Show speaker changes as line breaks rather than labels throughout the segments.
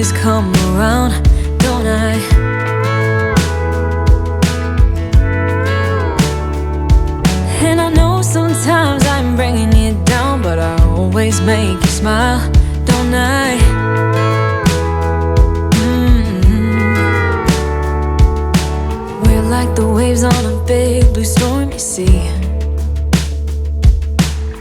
always come around, don't I? And I know sometimes I'm bringing you down, but I always make you smile, don't I? We're like the waves on a big blue stormy sea,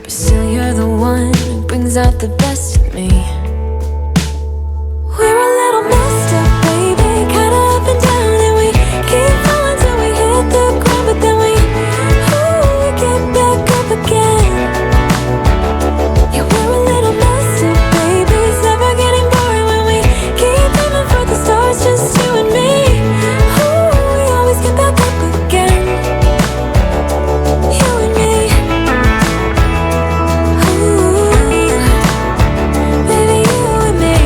but still you're the one who brings out the best in me. We're a little messed up, baby, kinda up and down, and we keep falling till we hit the ground, but then we get back up again. Yeah, we're a little messed up, baby, it's never getting boring when we keep aiming for the stars, just you and me. We always get back up again, you and me. Baby, you and me.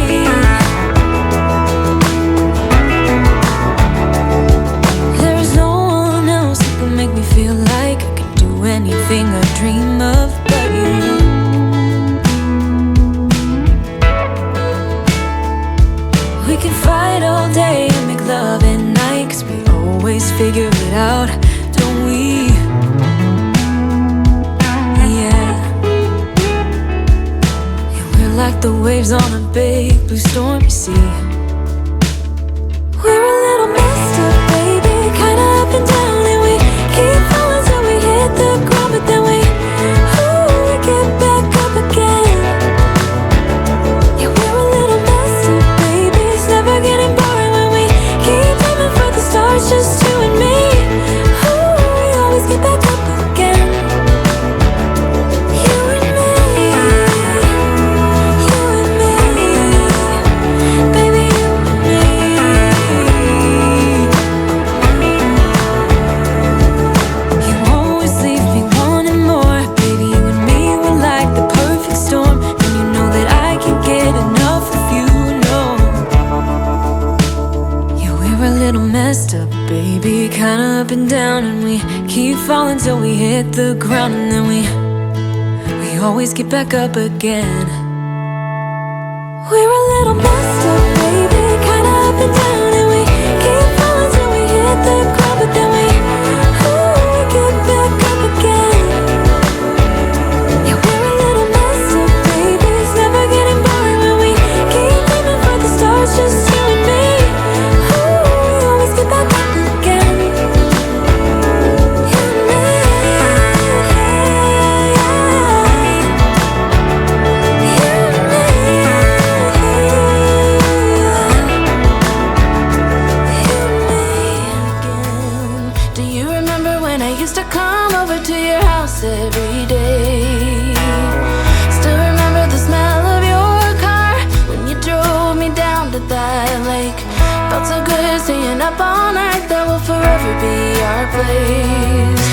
There's no one else who can make me feel like I can do anything I dream of but you. We can fight all day and make love at night, 'cause we always figure it out, don't we? Yeah. Yeah, we're like the waves on a big blue stormy sea. We're a little messed up, baby, kinda up and down, and we keep falling till we hit the ground, but then we get back up again. Yeah, we're a little messed up, baby, it's never getting boring when we keep aiming for the stars, just you and me. We always get back up again, you and me. You and me, baby, you and me. You always leave me wanting more, baby, you and me, we're like the perfect storm, and you know that I can't get enough of you, no. Yeah, we're a little messed up, baby, kinda up and down, and we keep falling till we hit the ground, and then we always get back up again. We're a little messed up, baby, kinda up and down, and we keep falling till we hit the ground, but then we get back up again. Yeah, we're a little messed up, baby, it's never getting boring when we keep aiming for the stars, just you and me. We always get back up again, you and me. You and me. You and me again. Do you remember when I used to come over to your house every day? Still remember the smell of your car when you drove me down to that lake. Felt so good staying up all night, that will forever be our place.